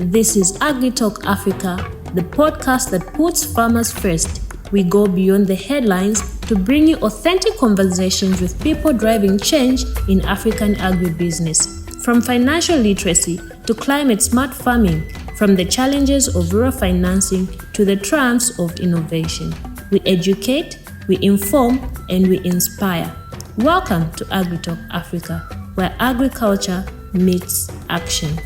This is AgriTalk Africa, the podcast that puts farmers first. We go beyond the headlines to bring you authentic conversations with people driving change in African agribusiness. From financial literacy to climate-smart farming, from the challenges of rural financing to the triumphs of innovation. We educate, we inform, and we inspire. Welcome to AgriTalk Africa, where agriculture meets action.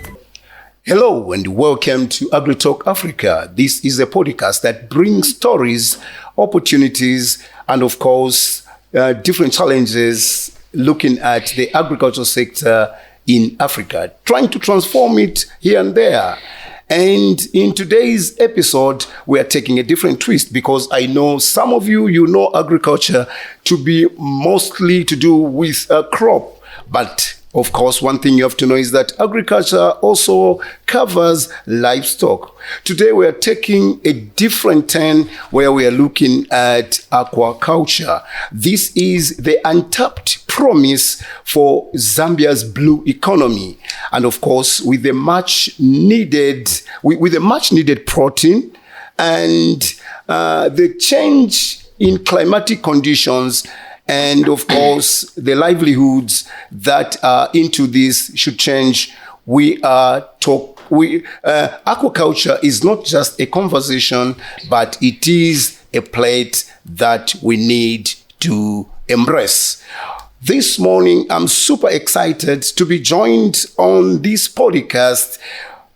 Hello and welcome to AgriTalk Africa. This is a podcast that brings stories, opportunities, and of course, different challenges looking at the agricultural sector in Africa, trying to transform it here and there. And in today's episode, we are taking a different twist because I know some of you know agriculture to be mostly to do with a crop, but of course, one thing you have to know is that agriculture also covers livestock. Today, we are taking a different turn where we are looking at aquaculture. This is the untapped promise for Zambia's blue economy. And of course, with the much needed protein and the change in climatic conditions, and of course, the livelihoods that are into this should change. Aquaculture is not just a conversation, but it is a plate that we need to embrace. This morning, I'm super excited to be joined on this podcast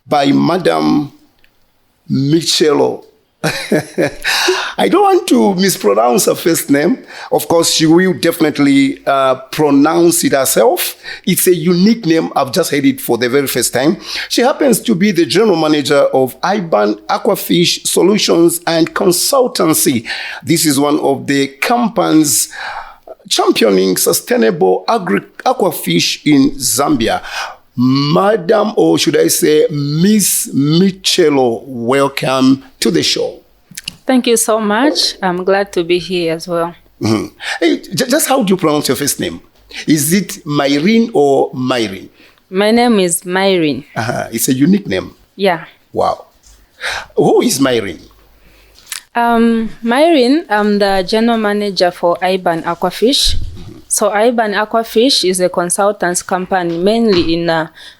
by Madam Michelo. I don't want to mispronounce her first name. Of course, she will definitely pronounce it herself. It's a unique name. I've just heard it for the very first time. She happens to be the general manager of Iban Aquaish Solutions and Consultancy. This is one of the companies championing sustainable aquafish in Zambia. Madam, or should I say Miss Michelo, welcome to the show. Thank you so much. I'm glad to be here as well. Mm-hmm. Hey, just how do you pronounce your first name? Is it Mireen or Mireen? My name is Mireen. It's a unique name. Yeah. Wow. Who is Mireen? Mireen, I'm the general manager for Iban Aquaish. So Iban Aquaish is a consultants company mainly in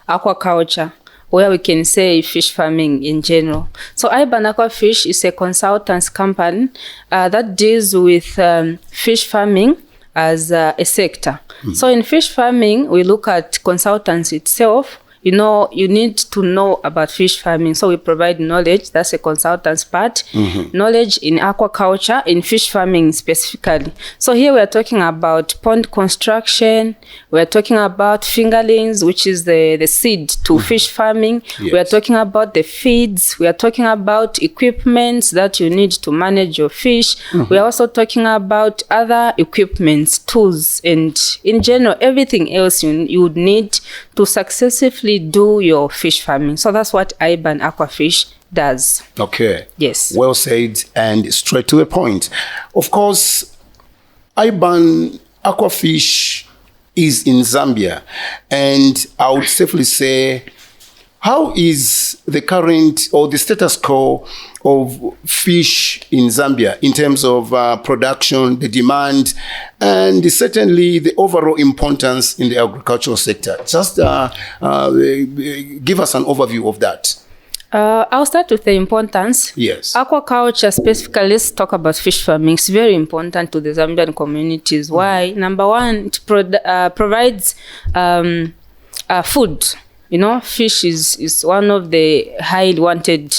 aquaculture, where we can say fish farming in general. So Iban Aquaish is a consultants company that deals with fish farming as a sector. Mm-hmm. So in fish farming, we look at consultants itself. You need to know about fish farming. So we provide knowledge, that's a consultant's part, knowledge in aquaculture, in fish farming specifically. So here we are talking about pond construction, we are talking about fingerlings, which is the seed to fish farming. Yes. We are talking about the feeds, we are talking about equipment that you need to manage your fish. We are also talking about other equipments, tools, and in general, everything else you would need to successfully do your fish farming. So that's what Iban Aquaish does. Okay. Yes. Well said and straight to the point. Of course, Iban Aquaish is in Zambia, and I would safely say, how is the current or the status quo of fish in Zambia in terms of production, the demand, and certainly the overall importance in the agricultural sector? Just give us an overview of that. I'll start with the importance. Yes. Aquaculture specifically, let's talk about fish farming. It's very important to the Zambian communities. Why? Number one, it provides food. Fish is one of the highly wanted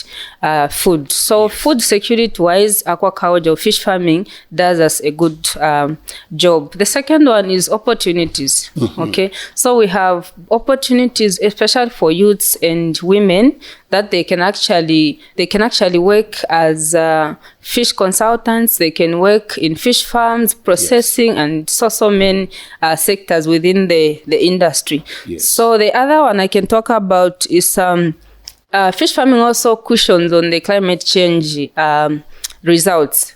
food. So food security-wise, aquaculture, fish farming does us a good job. The second one is opportunities. Okay, so we have opportunities, especially for youths and women, that they can actually work as fish consultants. They can work in fish farms, processing, and so many sectors within the industry. Yes. So the other one I can talk about is fish farming also cushions on the climate change results.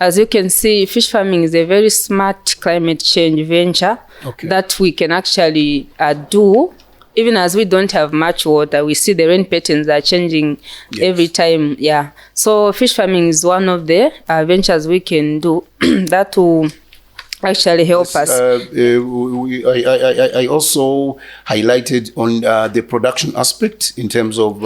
As you can see, fish farming is a very smart climate change venture that we can actually do even as we don't have much water, we see the rain patterns are changing every time. Yeah. So fish farming is one of the ventures we can do that will actually help us. I also highlighted on the production aspect in terms of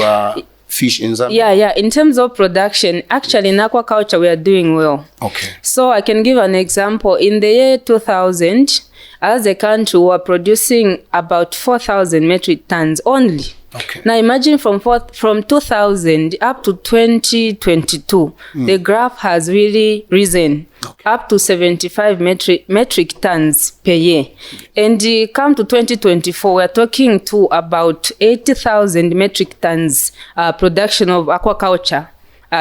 fish in Zambia. Yeah. In terms of production, actually in aquaculture, we are doing well. Okay. So I can give an example. In the year 2000, as a country, we were producing about 4,000 metric tons only. Okay. Now imagine from 2000 up to 2022, the graph has really risen up to 75 metric tons per year. And come to 2024, we're talking to about 80,000 metric tons production of aquaculture.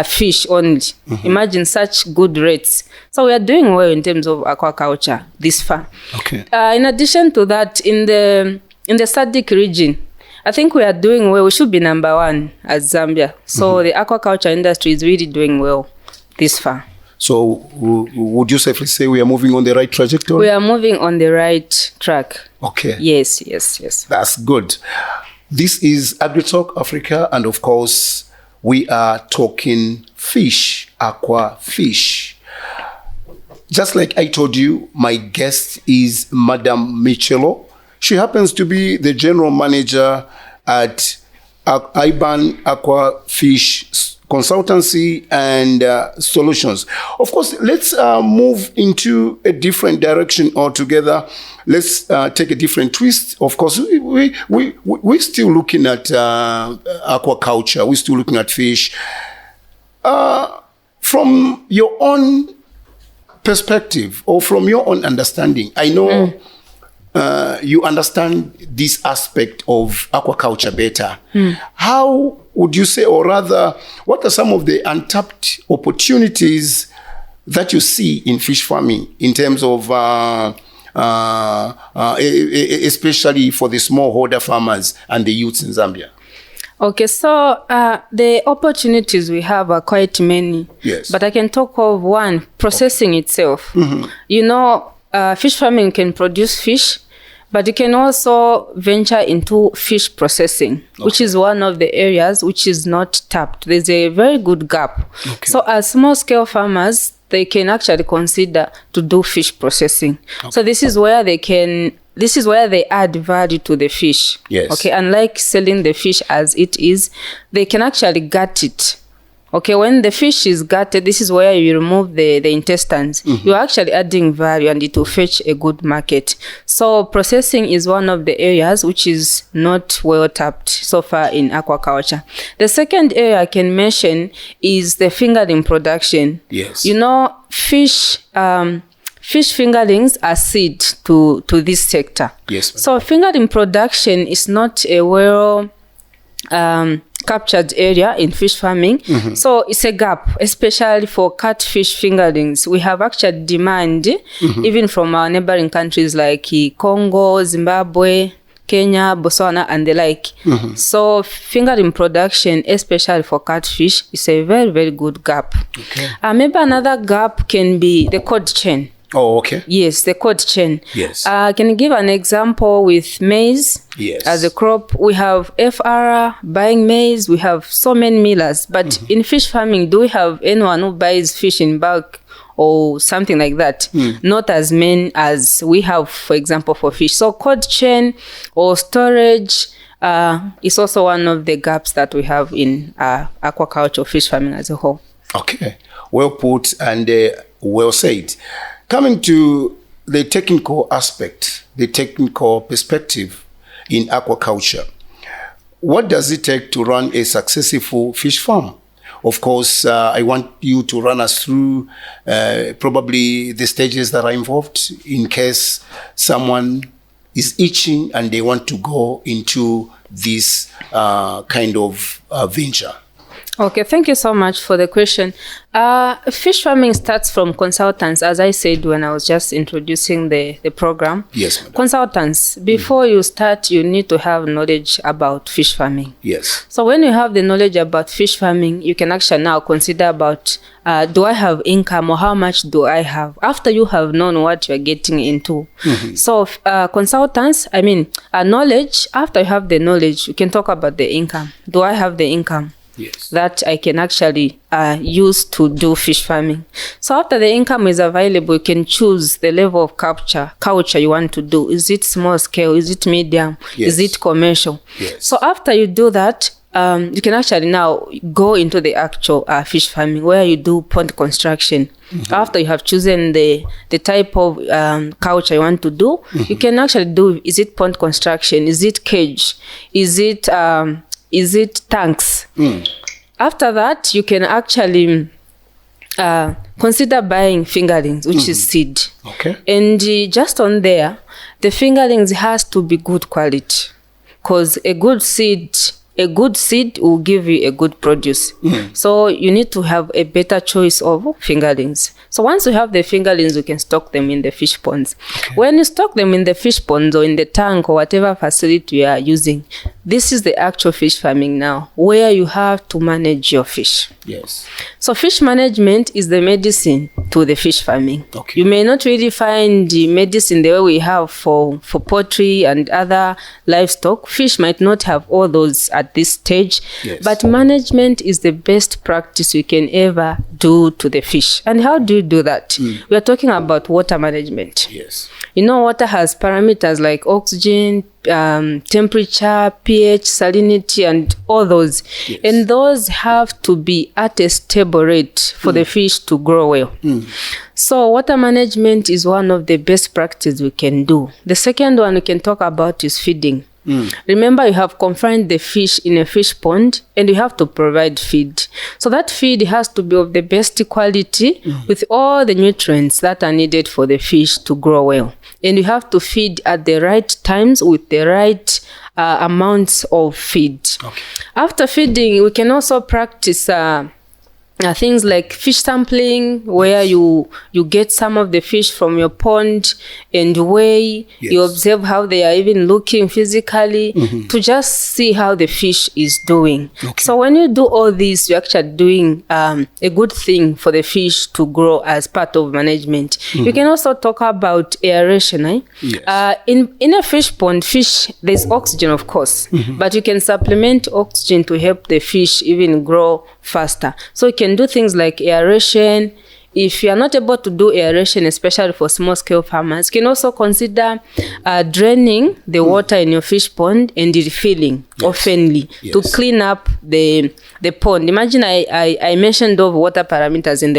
Fish only. Imagine such good rates. So we are doing well in terms of aquaculture this far. Okay. In addition to that, in the SADC region, I think we are doing well. We should be number one as Zambia. So the aquaculture industry is really doing well this far. So would you safely say we are moving on the right trajectory? We are moving on the right track. Okay. Yes. That's good. This is Agritalk Africa, and of course, we are talking fish, Aquafish. Just like I told you, my guest is Madam Michelo. She happens to be the general manager at Iban Aquaish Consultancy and Solutions. Of course, let's move into a different direction altogether. Let's take a different twist. Of course, we're still looking at aquaculture. We're still looking at fish. From your own perspective or from your own understanding, I know you understand this aspect of aquaculture better. How would you say, or rather, what are some of the untapped opportunities that you see in fish farming in terms of, especially for the smallholder farmers and the youths in Zambia? Okay, so the opportunities we have are quite many. Yes. But I can talk of one, processing itself. You know, fish farming can produce fish, but you can also venture into fish processing, which is one of the areas which is not tapped. There's a very good gap. Okay. So as small-scale farmers, they can actually consider to do fish processing. Okay. So this is where they add value to the fish. Yes. Okay, unlike selling the fish as it is, they can actually gut it. Okay, when the fish is gutted, this is where you remove the intestines. You're actually adding value and it will fetch a good market. So processing is one of the areas which is not well tapped so far in aquaculture. The second area I can mention is the fingerling production. Yes. You know, fish fingerlings are seed to this sector. Yes. So fingerling production is not a well captured area in fish farming. So it's a gap, especially for catfish fingerlings. We have actually demand even from our neighboring countries like Congo, Zimbabwe, Kenya, Botswana, and the like. So fingerling production, especially for catfish, is a very, very good gap. Okay. Maybe another gap can be the cold chain. Oh, okay. Yes, the cold chain. Yes. Can you give an example with maize? Yes. As a crop, we have FR buying maize. We have so many millers. But in fish farming, do we have anyone who buys fish in bulk or something like that? Not as many as we have, for example, for fish. So cold chain or storage is also one of the gaps that we have in aquaculture, fish farming as a whole. Okay. Well put and well said. Coming to the technical aspect, the technical perspective in aquaculture, what does it take to run a successful fish farm? Of course, I want you to run us through probably the stages that are involved in case someone is itching and they want to go into this kind of venture. Okay, thank you so much for the question. Fish farming starts from consultants, as I said when I was just introducing the program. Yes, madam. Consultants, before you start, you need to have knowledge about fish farming. Yes. So when you have the knowledge about fish farming, you can actually now consider about, do I have income or how much do I have? After you have known what you're getting into. So consultants, knowledge, after you have the knowledge, you can talk about the income. Do I have the income? Yes. That I can actually use to do fish farming. So after the income is available, you can choose the level of culture you want to do. Is it small scale? Is it medium? Yes. Is it commercial? Yes. So after you do that, you can actually now go into the actual fish farming where you do pond construction. After you have chosen the type of culture you want to do, you can actually do, is it pond construction? Is it cage? Is it tanks? After that, you can actually consider buying fingerlings, which is seed. Okay. And just on there, the fingerlings has to be good quality, because a good seed will give you a good produce. So you need to have a better choice of fingerlings. So once you have the fingerlings, you can stock them in the fish ponds. Okay. When you stock them in the fish ponds or in the tank or whatever facility you are using, this is the actual fish farming now, where you have to manage your fish. Yes. So fish management is the medicine to the fish farming. Okay. You may not really find the medicine the way we have for poultry and other livestock. Fish might not have all those at this stage. Yes. But management is the best practice you can ever do to the fish. And how do you do that? We are talking about water management. Yes. You know, water has parameters like oxygen, temperature, pH, salinity, and all those. Yes. And those have to be at a stable rate for the fish to grow well. So water management is one of the best practices we can do. The second one we can talk about is feeding. Remember, you have confined the fish in a fish pond and you have to provide feed. So that feed has to be of the best quality with all the nutrients that are needed for the fish to grow well. And you have to feed at the right times with the right amounts of feed. Okay. After feeding, we can also practice things like fish sampling, where you get some of the fish from your pond and weigh. Yes. You observe how they are even looking physically to just see how the fish is doing. Okay. So when you do all this, you're actually doing a good thing for the fish to grow as part of management. You can also talk about aeration. Yes. In a fish pond, there's oxygen, of course, but you can supplement oxygen to help the fish even grow faster. So you can do things like aeration. If you are not able to do aeration, especially for small-scale farmers, you can also consider draining the water in your fish pond and refilling oftenly to clean up the pond. Imagine I mentioned of water parameters in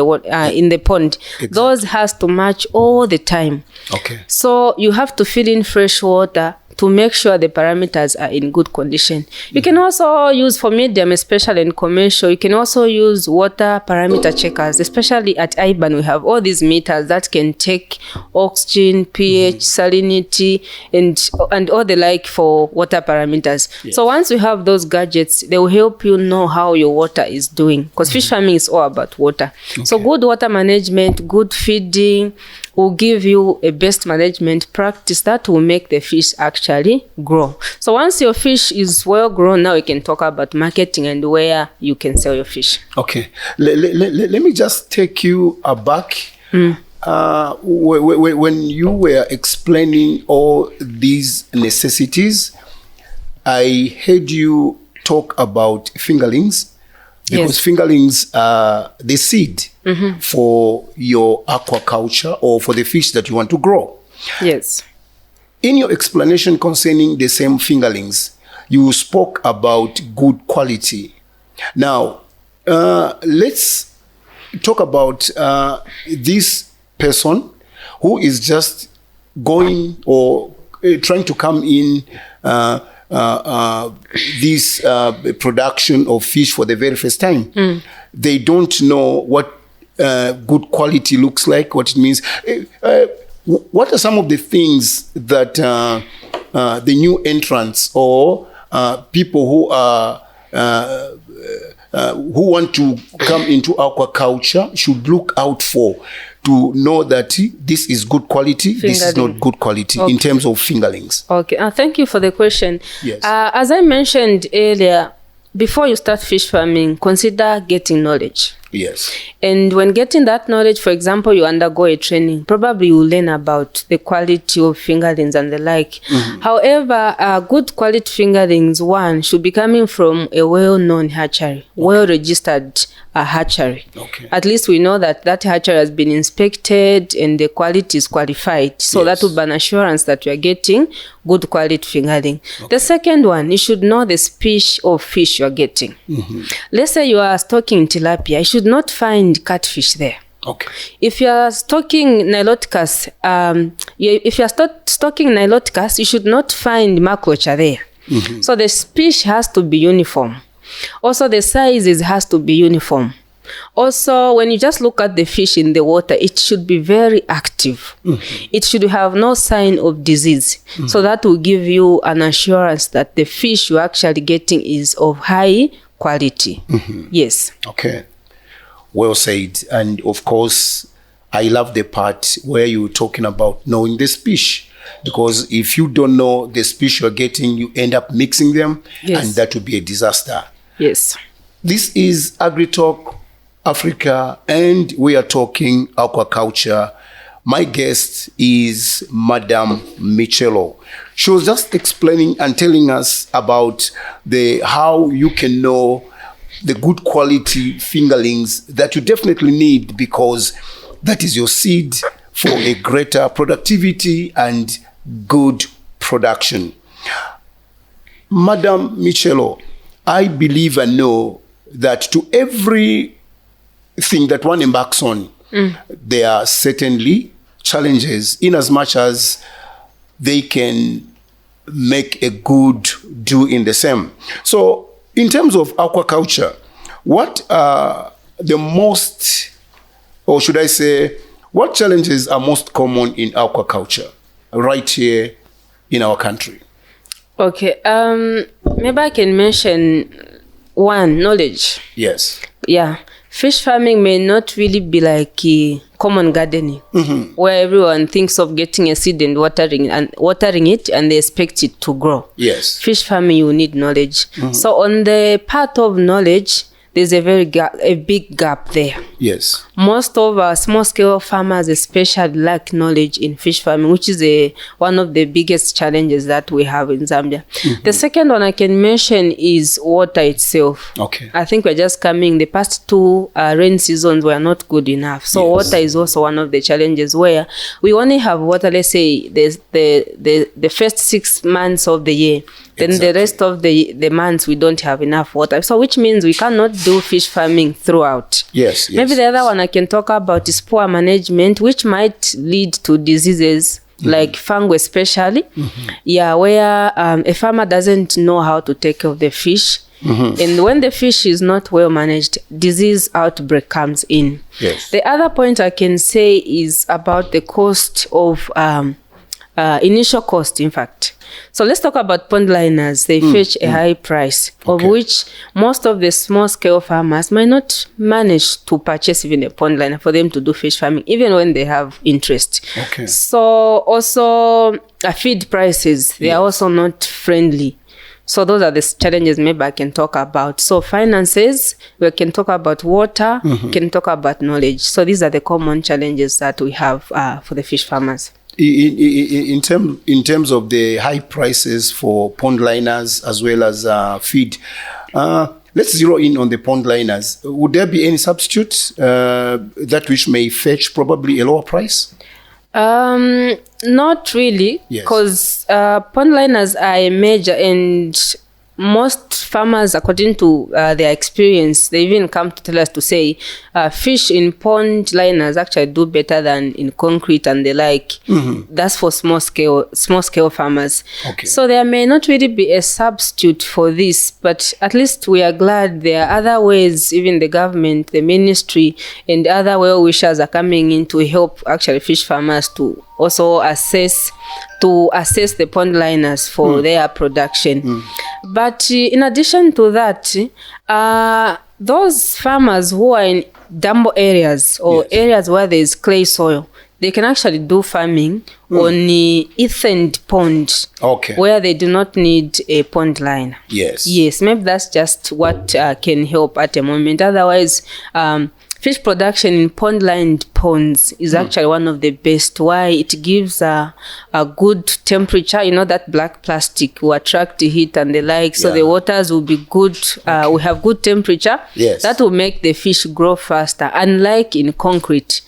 the pond. Exactly. Those has to match all the time. Okay. So you have to fill in fresh water to make sure the parameters are in good condition. You can also use, for medium, especially in commercial, you can also use water parameter checkers. Especially at Iban, we have all these meters that can take oxygen, pH, salinity, and all the like for water parameters. Yes. So once you have those gadgets, they will help you know how your water is doing, because fish farming is all about water. Okay. So good water management, good feeding will give you a best management practice that will make the fish actually grow. So once your fish is well grown, now you can talk about marketing and where you can sell your fish. Okay. Let me just take you aback. When you were explaining all these necessities, I heard you talk about fingerlings. Because fingerlings are the seed for your aquaculture or for the fish that you want to grow. Yes. In your explanation concerning the same fingerlings, you spoke about good quality. Now, let's talk about this person who is just going or trying to come in this production of fish for the very first time. They don't know what good quality looks like, what it means. What are some of the things that the new entrants or people who are who want to come into aquaculture should look out for to know that this is good quality, this is not good quality in terms of fingerlings? Okay, thank you for the question. Yes. As I mentioned earlier, before you start fish farming, consider getting knowledge. Yes. And when getting that knowledge, for example, you undergo a training, probably you learn about the quality of fingerlings and the like. Mm-hmm. However, good quality fingerlings, one, should be coming from a well-known hatchery, well-registered hatchery. Okay. At least we know that that hatchery has been inspected and the quality is qualified. So that would be an assurance that you are getting good quality fingerling. Okay. The second one, you should know the species of fish you are getting. Mm-hmm. Let's say you are stocking tilapia, you should not find catfish there. Okay. If you are stocking niloticus, you should not find macrocha there. Mm-hmm. So the species has to be uniform. Also, the sizes has to be uniform. Also, when you just look at the fish in the water, it should be very active. Mm-hmm. It should have no sign of disease. Mm-hmm. So that will give you an assurance that the fish you're actually getting is of high quality. Mm-hmm. Yes. Okay. Well said. And of course, I love the part where you're talking about knowing the species. Because if you don't know the species you're getting, you end up mixing them, and that would be a disaster. Yes. This is AgriTalk Africa, and we are talking aquaculture. My guest is Madam Michelo. She was just explaining and telling us about how you can know the good quality fingerlings that you definitely need, because that is your seed for a greater productivity and good production. Madam Michelo, I believe and know that to everything that one embarks on, there are certainly challenges, in as much as they can make a good do in the same. So in terms of aquaculture, what are the most, or should I say, what challenges are most common in aquaculture right here in our country? Okay, maybe I can mention one, knowledge. Yes. Yeah, fish farming may not really be like common gardening, where everyone thinks of getting a seed and watering it, and they expect it to grow. Yes. Fish farming, you need knowledge. So on the part of knowledge, there's a big gap there. Yes. Most of our small-scale farmers especially lack knowledge in fish farming, which is one of the biggest challenges that we have in Zambia. The second one I can mention is water itself. Okay. I think we're just coming. The past two rain seasons were not good enough. So water is also one of the challenges, where we only have water, let's say, the first 6 months of the year. Then the rest of the months we don't have enough water. So which means we cannot do fish farming throughout. Yes. Maybe the other one I can talk about is poor management, which might lead to diseases like fungus especially. Yeah, where a farmer doesn't know how to take care of the fish. And when the fish is not well managed, disease outbreak comes in. Yes. The other point I can say is about the cost of initial cost, in fact. So let's talk about pond liners. They fetch a high price, of which most of the small-scale farmers might not manage to purchase even a pond liner for them to do fish farming, even when they have interest. Okay. So also feed prices, they are also not friendly. So those are the challenges maybe I can talk about. So finances, we can talk about water, we can talk about knowledge. So these are the common challenges that we have for the fish farmers. In terms of the high prices for pond liners as well as feed, let's zero in on the pond liners. Would there be any substitutes that which may fetch probably a lower price? Not really, because pond liners are a major, and most farmers, according to their experience, they even come to tell us to say fish in pond liners actually do better than in concrete and the like. That's for small scale farmers. Okay. So there may not really be a substitute for this, but at least we are glad there are other ways. Even the government, the ministry, and other well-wishers are coming in to help actually fish farmers to also assess the pond liners for their production. But in addition to that, those farmers who are in dumbo areas or areas where there is clay soil, they can actually do farming on ethaned pond, where they do not need a pond line. Yes, maybe that's just what can help at the moment. Otherwise, fish production in pond-lined ponds is actually one of the best. Why? It gives a good temperature. You know, that black plastic will attract the heat and the like, so the waters will be good. We have good temperature. That will make the fish grow faster, unlike in concrete.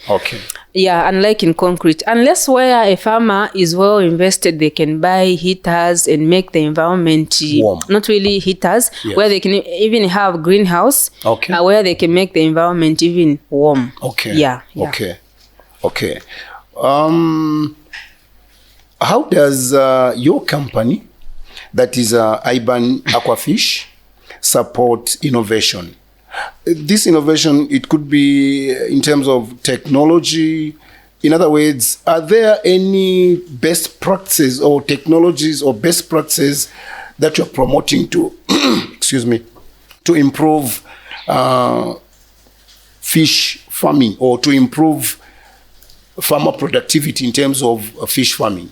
Unlike in concrete. Unless where a farmer is well invested, they can buy heaters and make the environment warm. Not really heaters, where they can even have greenhouse, where they can make the environment even warm. How does your company, that is Iban Aquaish, support innovation? This innovation, it could be in terms of technology. In other words, are there any best practices or technologies or best practices that you're promoting to, to improve fish farming or to improve farmer productivity in terms of fish farming?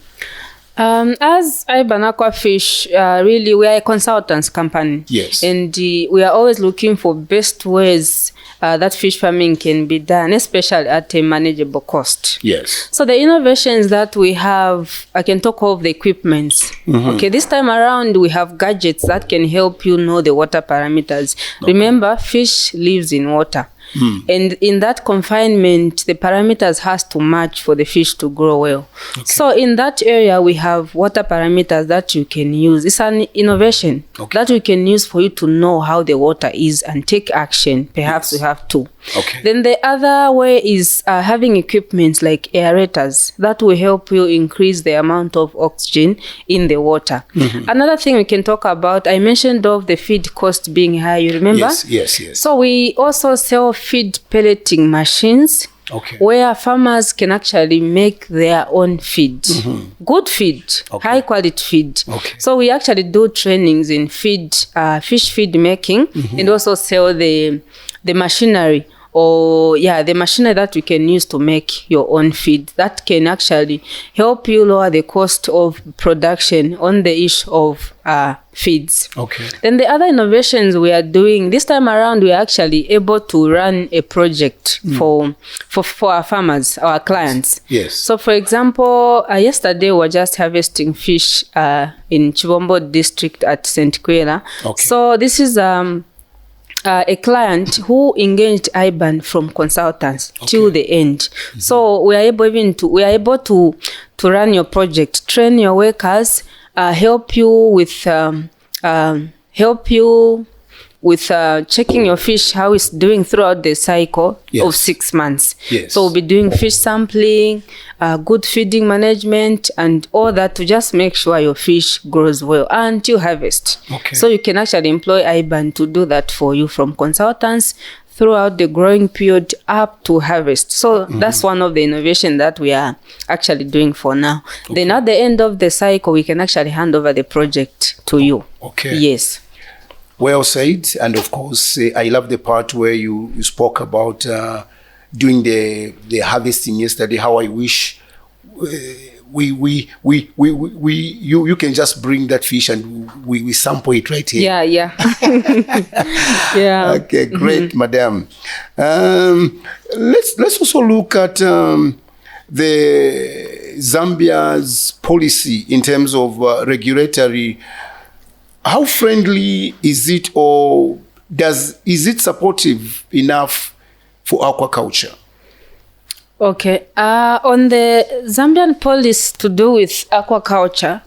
As Iban Aquaish, really, we are a consultants company. And we are always looking for best ways that fish farming can be done, especially at a manageable cost. So the innovations that we have, I can talk of the equipments. This time around, we have gadgets that can help you know the water parameters. Remember, fish lives in water. And in that confinement, the parameters has to match for the fish to grow well. So in that area, we have water parameters that you can use. It's an innovation that you can use for you to know how the water is and take action. Perhaps you have to. Then the other way is having equipment like aerators that will help you increase the amount of oxygen in the water. Another thing we can talk about, I mentioned of the feed cost being high, you remember? So we also sell feed pelleting machines, where farmers can actually make their own feed. Good feed, high quality feed. So we actually do trainings in feed, fish feed making, and also sell the machinery, or the machinery that you can use to make your own feed. That can actually help you lower the cost of production on the issue of feeds. Then the other innovations we are doing this time around, we are actually able to run a project for our farmers, our clients. So for example, yesterday we were just harvesting fish in Chibombo district at St. Kwela. So this is a client who engaged Iban from consultants till the end. So we are able to run your project, train your workers, help you with checking your fish, how it's doing throughout the cycle of 6 months. So we'll be doing fish sampling, good feeding management, and all that to just make sure your fish grows well until harvest. So you can actually employ Iban to do that for you from consultants throughout the growing period up to harvest. So that's one of the innovations that we are actually doing for now. Then at the end of the cycle, we can actually hand over the project to you. Well said. And of course, I love the part where you spoke about doing the harvesting yesterday. How I wish you can just bring that fish and we sample it right here. Okay, great, madam. Let's also look at the Zambia's policy in terms of regulatory. How friendly is it, or is it supportive enough for aquaculture? On the Zambian policy to do with aquaculture,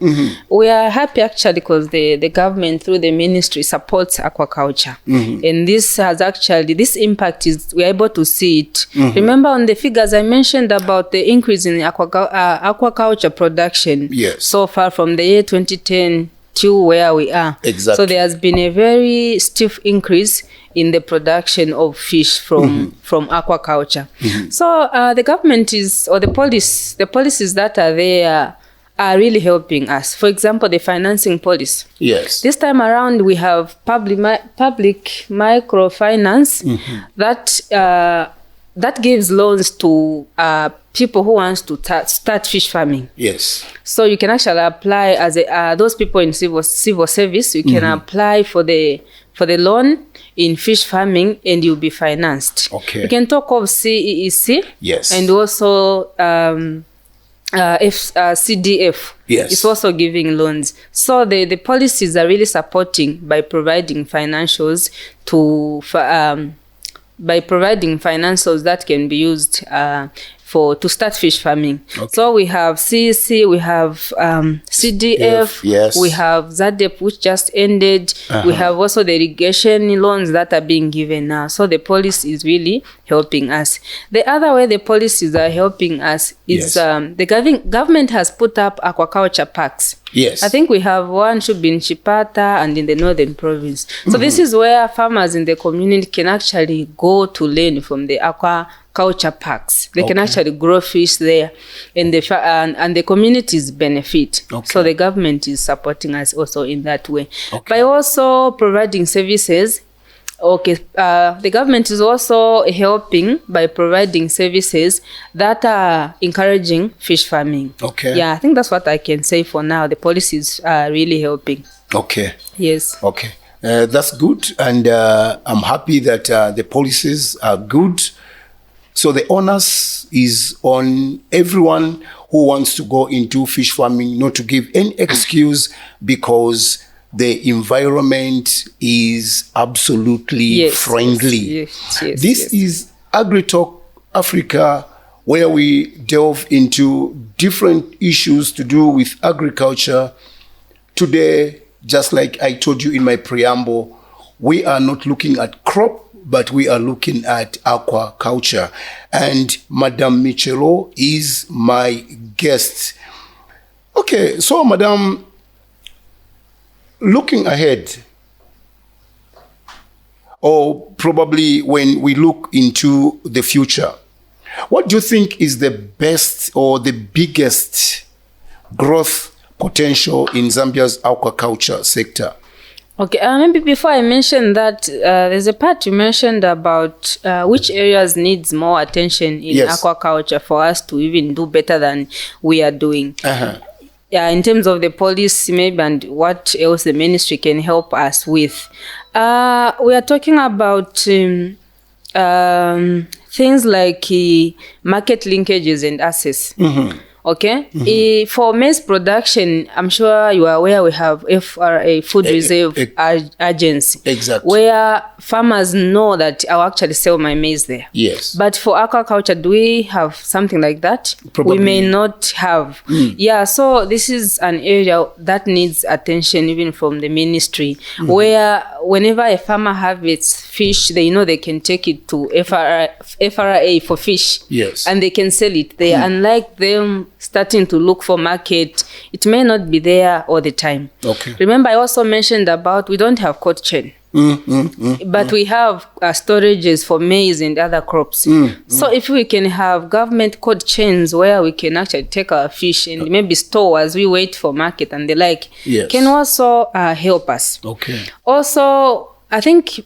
we are happy actually because the government through the ministry supports aquaculture. And this has actually, this impact is, we are able to see it. Remember on the figures I mentioned about the increase in aquaculture production so far from the year 2010 to where we are. So there has been a very stiff increase in the production of fish from aquaculture. So the government is, or the policies that are there are really helping us. For example, the financing policy. Yes. This time around, we have public microfinance that gives loans to people who wants to start fish farming. Yes. So you can actually apply as those people in civil service. You can apply for the loan in fish farming, and you'll be financed. Okay. You can talk of CEEC. Yes. And also CDF. Yes. It's also giving loans. So the policies are really supporting by providing financials that can be used to start fish farming. Okay. So we have CEC, we have CDF, yes. We have ZADEP, which just ended. We have also the irrigation loans that are being given now. So the policy is really helping us. The other way the policies are helping us is the government has put up aquaculture parks. Yes. I think we have one should be in Chipata and in the northern province. So this is where farmers in the community can actually go to learn from the aquaculture parks. They can actually grow fish there, and the communities benefit. Okay. So the government is supporting us also in that way. Okay. By also providing services. Okay, the government is also helping by providing services that are encouraging fish farming. Okay. Yeah, I think that's what I can say for now. The policies are really helping. Okay. Yes. Okay. That's good. And I'm happy that the policies are good. So the onus is on everyone who wants to go into fish farming not to give any excuse because the environment is absolutely friendly. This is AgriTalk Africa, where we delve into different issues to do with agriculture. Today, just like I told you in my preamble, we are not looking at crop, but we are looking at aquaculture. And Madame Michelo is my guest. Okay, so Madame, looking ahead, or probably when we look into the future, what do you think is the best or the biggest growth potential in Zambia's aquaculture sector? Okay, maybe before I mention that, there's a part you mentioned about which areas needs more attention in aquaculture for us to even do better than we are doing. Yeah, in terms of the policy maybe and what else the ministry can help us with. We are talking about things like market linkages and access. Okay. For maize production, I'm sure you are aware we have FRA, Food Reserve Agency. Exactly. Where farmers know that I'll actually sell my maize there. Yes. But for aquaculture, do we have something like that? Probably. We may not have. Yeah, so this is an area that needs attention even from the ministry, where whenever a farmer harvests fish, they know they can take it to FRA for fish. Yes. And they can sell it there. Unlike them starting to look for market, it may not be there all the time. Okay. Remember, I also mentioned about we don't have cold chain. But we have storages for maize and other crops. So if we can have government cold chains where we can actually take our fish and maybe store as we wait for market and the like, can also help us. Okay. Also, I think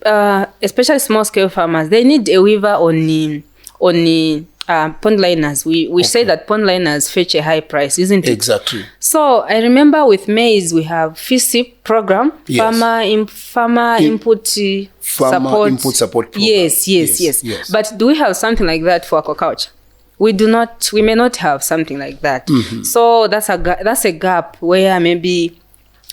especially small scale farmers, they need a waiver on pond liners. We say that pond liners fetch a high price, isn't it? Exactly. So I remember with maize we have FISIP program, farmer input support program. Yes. But do we have something like that for aquaculture? We do not. We may not have something like that. So that's a gap where maybe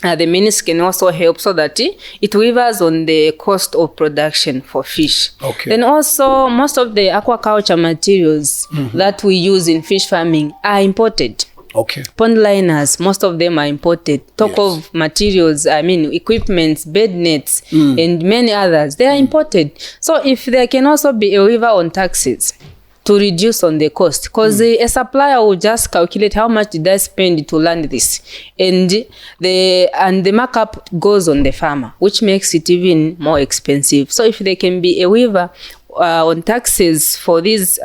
the ministry can also help so that it waivers on the cost of production for fish. Okay. Then also most of the aquaculture materials that we use in fish farming are imported. Okay. Pond liners, most of them are imported. Talk of materials, I mean equipments, bed nets, and many others, they are imported. So if there can also be a waiver on taxes to reduce on the cost, because a supplier will just calculate how much did I spend to land this, and the markup goes on the farmer, which makes it even more expensive. So if there can be a waiver on taxes for these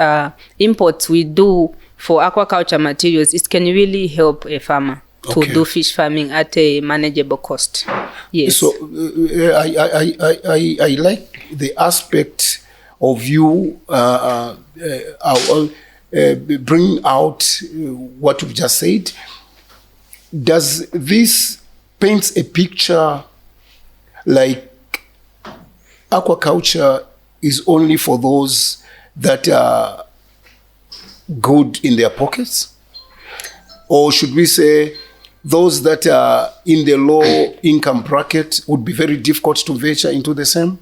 imports we do for aquaculture materials, it can really help a farmer to do fish farming at a manageable cost. Yes. So I like the aspect of you bring out what you've just said. Does this paint a picture like aquaculture is only for those that are good in their pockets? Or should we say those that are in the low income bracket would be very difficult to venture into the same?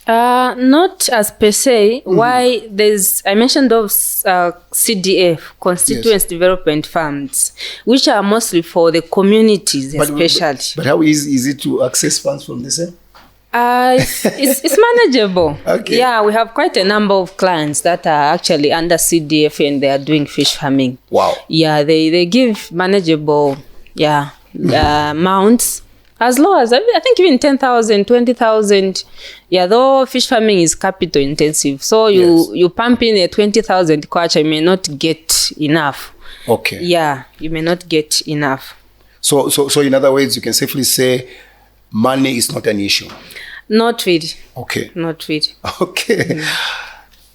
Not as per se. Why I mentioned those CDF, Constituency Development Funds, which are mostly for the communities, especially. But how easy is it to access funds from the same? It's manageable. Okay. Yeah, we have quite a number of clients that are actually under CDF and they are doing fish farming. Wow. Yeah, they give manageable amounts. As low as, I think even 10,000, 20,000. Yeah, though fish farming is capital intensive. So you pump in a 20,000 kwacha, you may not get enough. Okay. Yeah, you may not get enough. So in other words, you can safely say money is not an issue. Not really. Okay. Not really. Okay.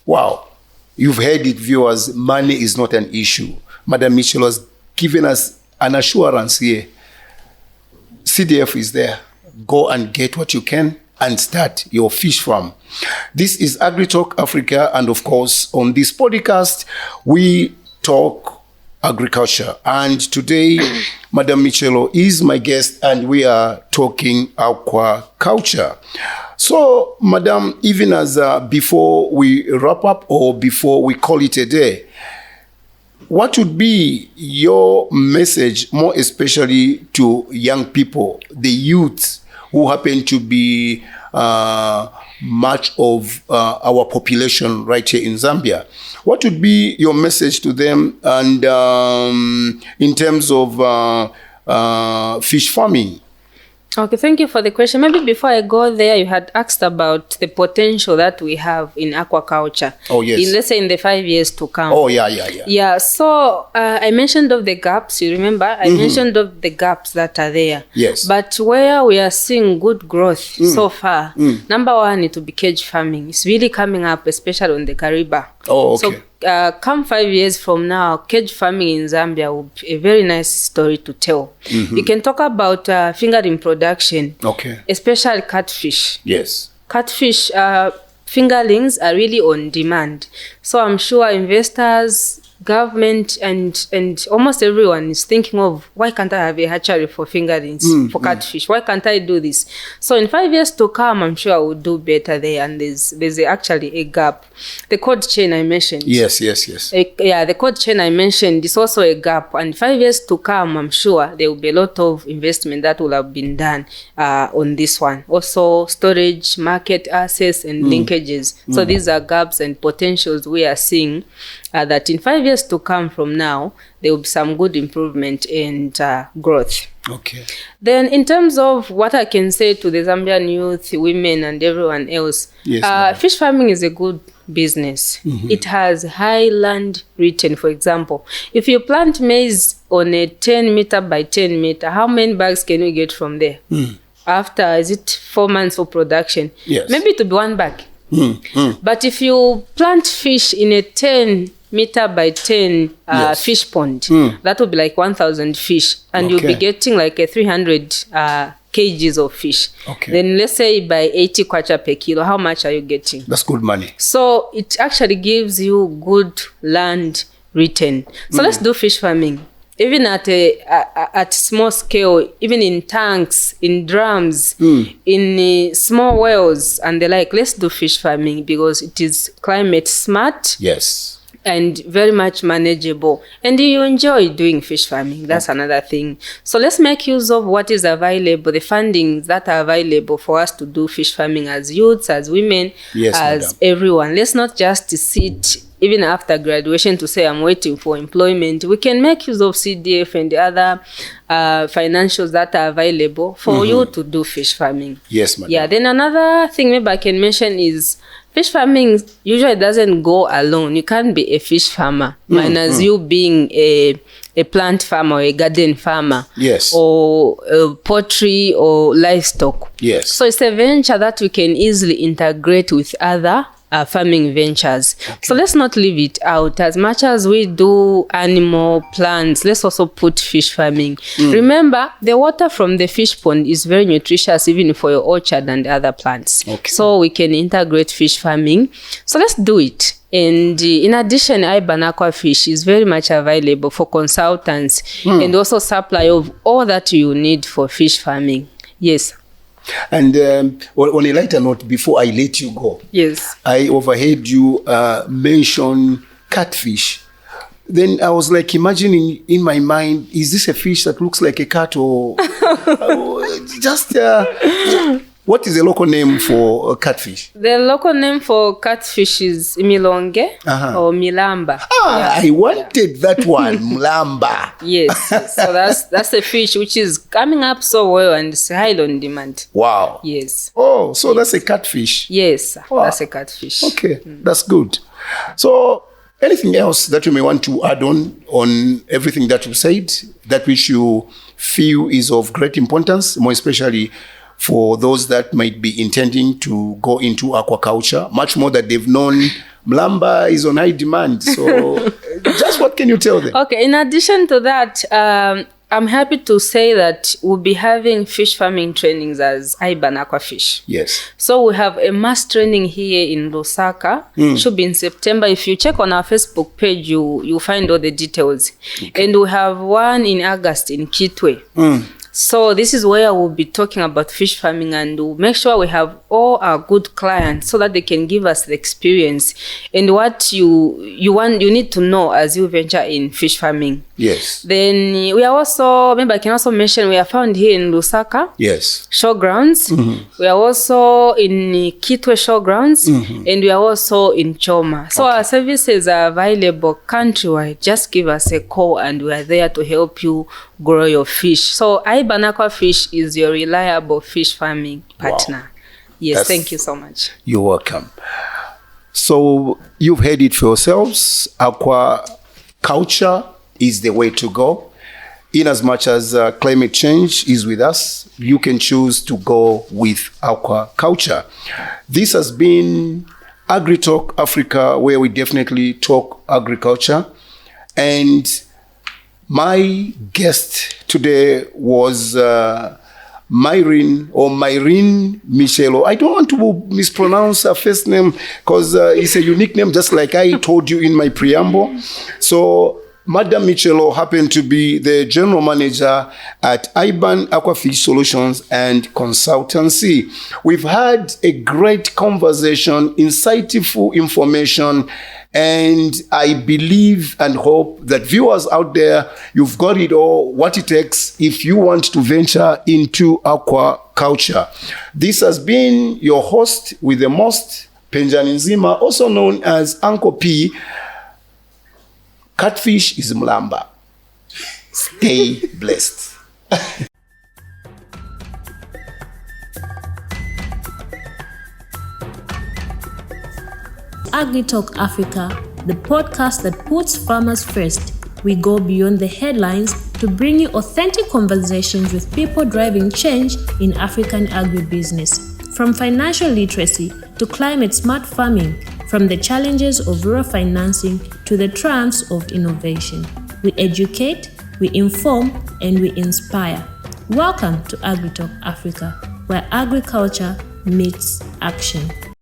Wow. You've heard it, viewers. Money is not an issue. Madam Michelo has given us an assurance here. CDF is there. Go and get what you can and start your fish farm. This is AgriTalk Africa, and of course, on this podcast, we talk agriculture. And today, Madam Michelo is my guest, and we are talking aquaculture. So, Madam, even as before we wrap up or before we call it a day, what would be your message, more especially to young people, the youth who happen to be much of our population right here in Zambia? What would be your message to them, and in terms of fish farming? Okay, thank you for the question. Maybe before I go there, you had asked about the potential that we have in aquaculture. Oh, yes. Let's say in the 5 years to come. Oh, yeah. Yeah, so I mentioned of the gaps, you remember? I mentioned of the gaps that are there. Yes. But where we are seeing good growth so far, number one, it will be cage farming. It's really coming up, especially on the Kariba. Oh, okay. So come 5 years from now, cage farming in Zambia will be a very nice story to tell. You can talk about fingering production, okay, especially catfish. Yes. Catfish fingerlings are really on demand. So I'm sure investors, government, and almost everyone is thinking of, why can't I have a hatchery for fingerlings, for catfish? Why can't I do this? So in 5 years to come, I'm sure I will do better there. And there's actually a gap. The cold chain I mentioned. Yes. The cold chain I mentioned is also a gap. And 5 years to come, I'm sure there will be a lot of investment that will have been done on this one. Also storage, market access, and linkages. So these are gaps and potentials we are seeing that in 5 years to come from now, there will be some good improvement and growth. Okay. Then in terms of what I can say to the Zambian youth, women, and everyone else, fish farming is a good business. It has high land return. For example, if you plant maize on a 10 meter by 10 meter, how many bags can you get from there? After, is it 4 months of production? Yes. Maybe it will be 1 bag. But if you plant fish in a 10 meter by 10 fish pond, that will be like 1,000 fish, and you'll be getting like a 300 kgs of fish. Okay. Then let's say by 80 kwacha per kilo, how much are you getting? That's good money. So it actually gives you good land return. So let's do fish farming. Even at small scale, even in tanks, in drums, in small wells and the like, let's do fish farming because it is climate smart. Yes. And very much manageable. And you enjoy doing fish farming. That's another thing. So let's make use of what is available, the fundings that are available for us to do fish farming as youths, as women, as everyone. Let's not just sit even after graduation to say I'm waiting for employment. We can make use of CDF and the other financials that are available for you to do fish farming. Yes, madam. Yeah, then another thing maybe I can mention is Fish farming usually doesn't go alone. You can't be a fish farmer minus you being a plant farmer or a garden farmer. Yes. Or poultry or livestock. Yes. So it's a venture that we can easily integrate with other farming ventures. Okay. So let's not leave it out. As much as we do animal plants, let's also put fish farming. Remember, the water from the fish pond is very nutritious even for your orchard and other plants. Okay. So we can integrate fish farming. So let's do it. And in addition, Iban Aquaish is very much available for consultants and also supply of all that you need for fish farming. Yes. And on a lighter note, before I let you go, yes, I overheard you mention catfish. Then I was like imagining in my mind, is this a fish that looks like a cat or just... what is the local name for catfish? The local name for catfish is milonge or milamba. I wanted that one, mulamba. Yes, so that's a fish which is coming up so well and it's highly on demand. Wow. Yes. Oh, so that's a catfish. Yes, wow. That's a catfish. Okay, that's good. So anything else that you may want to add on everything that you said, that which you feel is of great importance, more especially for those that might be intending to go into aquaculture, much more that they've known Mlamba is on high demand. So just what can you tell them? Okay, in addition to that, I'm happy to say that we'll be having fish farming trainings as Iban Aquaish. Yes. So we have a mass training here in Lusaka. Should be in September. If you check on our Facebook page, you'll find all the details. Okay. And we have one in August in Kitwe. So this is where we'll be talking about fish farming, and we'll make sure we have all our good clients so that they can give us the experience and what you need to know as you venture in fish farming. Yes. Then we are also, maybe I can also mention, we are found here in Lusaka. Yes. Showgrounds. We are also in Kitwe Showgrounds, and we are also in Choma. So our services are available countrywide. Just give us a call and we are there to help you grow your fish. So Iban Aquaish is your reliable fish farming partner. Wow. Yes, thank you so much. You're welcome. So you've heard it for yourselves. Aquaculture is the way to go. In as much as climate change is with us, you can choose to go with aquaculture. This has been AgriTalk Africa, where we definitely talk agriculture. And my guest today was Mireen Michelo. I don't want to mispronounce her first name because it's a unique name, just like I told you in my preamble. So Madam Michelo happened to be the general manager at Iban Aquafish Solutions and Consultancy. We've had a great conversation, insightful information, and I believe and hope that viewers out there, you've got it all, what it takes if you want to venture into aquaculture. This has been your host with the most, Penjani Nzima, also known as Uncle P. Catfish is Mlamba. Stay blessed. AgriTalk Africa, the podcast that puts farmers first. We go beyond the headlines to bring you authentic conversations with people driving change in African agribusiness. From financial literacy to climate-smart farming, from the challenges of rural financing to the triumphs of innovation. We educate, we inform, and we inspire. Welcome to AgriTalk Africa, where agriculture meets action.